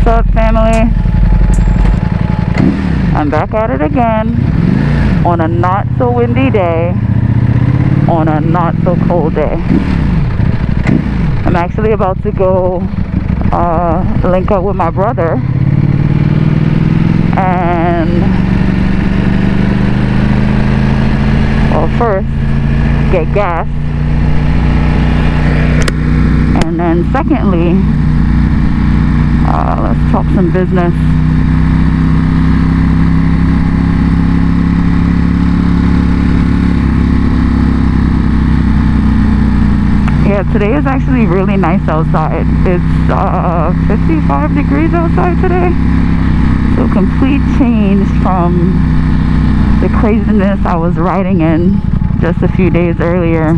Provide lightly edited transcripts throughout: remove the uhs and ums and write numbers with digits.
up, family? I'm back at it again on a not so windy day, on a not so cold day. I'm actually about to go link up with my brother and, well, first get gas, and then secondly, let's talk some business. Yeah, today is actually really nice outside. It's 55 degrees outside today. So complete change from the craziness I was riding in just a few days earlier.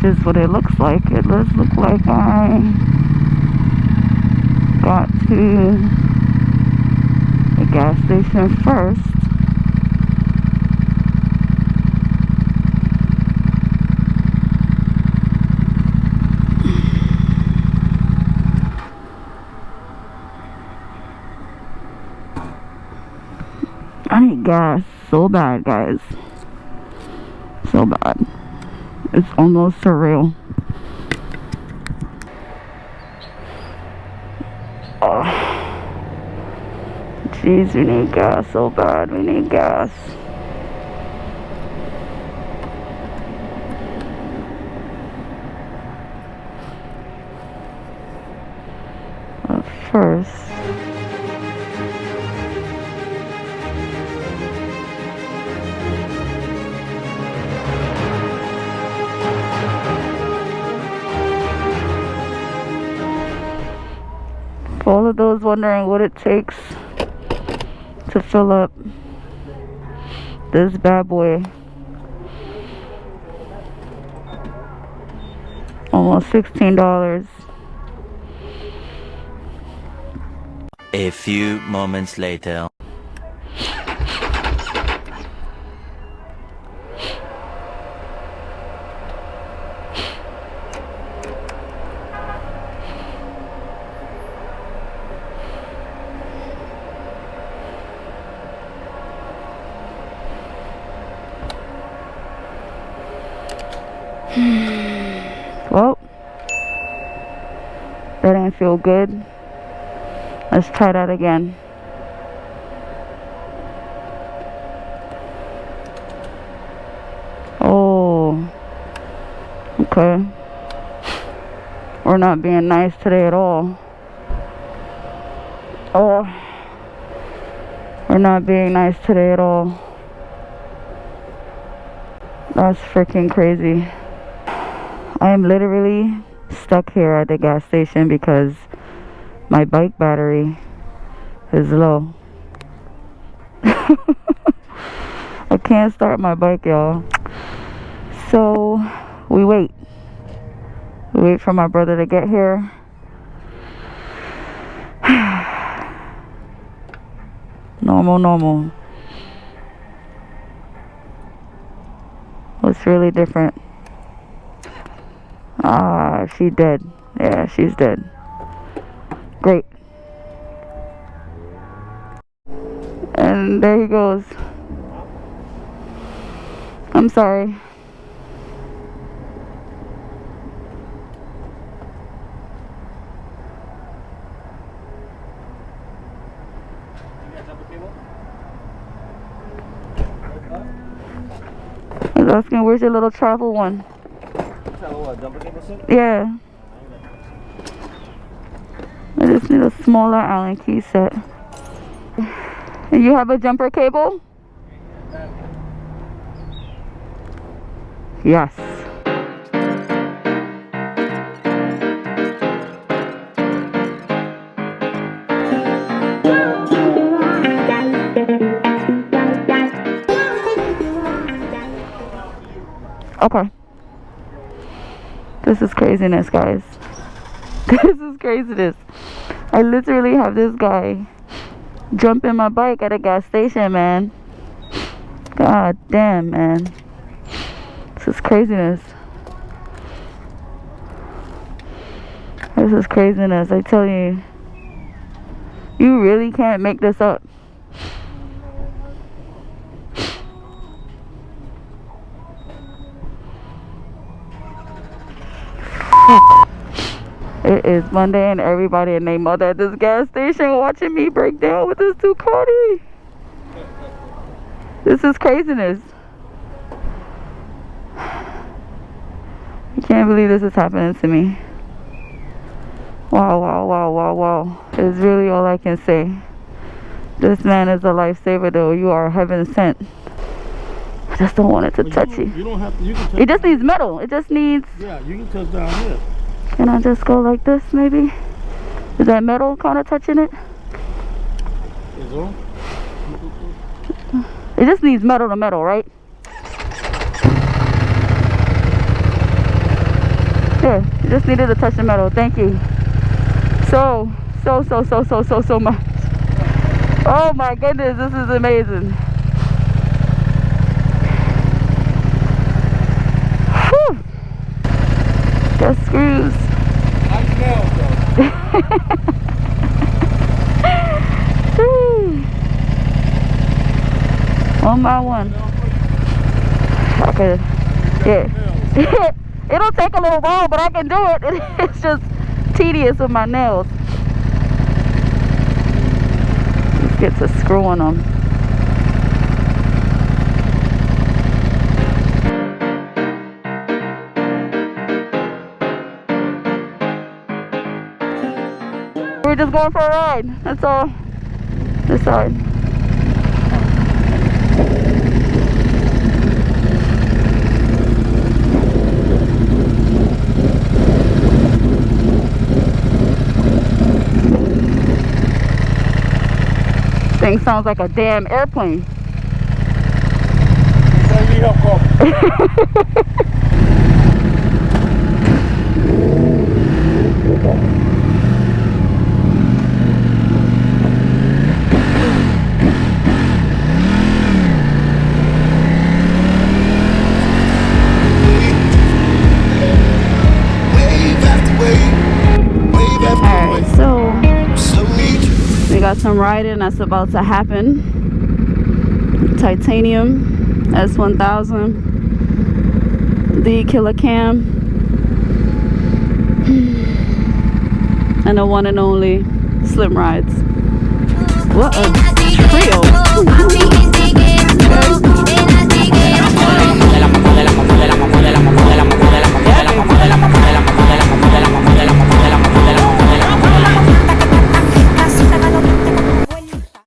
This is what it looks like. It does look like I got to the gas station first. I need gas so bad, guys. So bad. It's almost surreal. Oh, jeez, we need gas so bad. We need gas. But first, for all of those wondering what it takes to fill up this bad boy, almost $16. A few moments later. Well, that didn't feel good. Let's try that again. Oh, okay. We're not being nice today at all. Oh, we're not being nice today at all. That's freaking crazy. I am literally stuck here at the gas station because my bike battery is low. I can't start my bike, y'all. So we wait. We wait for my brother to get here. Normal. What's really different? Ah, she's dead. Yeah, she's dead. Great. And there he goes. I'm sorry. I was asking, where's your little travel one? Yeah. I just need a smaller Allen key set. And you have a jumper cable? Yes. Okay. This is craziness, guys. This is craziness. I literally have this guy jumping my bike at a gas station, man. God damn, man. This is craziness. This is craziness, I tell you. You really can't make this up. It is Monday and everybody and their mother at this gas station watching me break down with this Ducati. This is craziness. I can't believe this is happening to me. Wow, wow, wow, wow, wow. It's really all I can say. This man is a lifesaver though. You are heaven sent. I just don't want it to touch you. You don't have to. You can touch. It just needs metal. It just needs... Yeah, you can touch down here. Can I just go like this maybe? Is that metal kind of touching it? Is all? It just needs metal to metal, right? Here, you just needed to touch the metal. Thank you. So much. Oh my goodness, this is amazing. Whew. Just screws. Nice nails, though. One by one. Okay. Yeah. It'll take a little while, but I can do it. It's just tedious with my nails. Let's get to screwing them. We're just going for a ride. That's all. This side. Thing sounds like a damn airplane. Alright, so we got some riding that's about to happen. Titanium S1000, the killer cam, and the one and only Slim Rides. What a trio.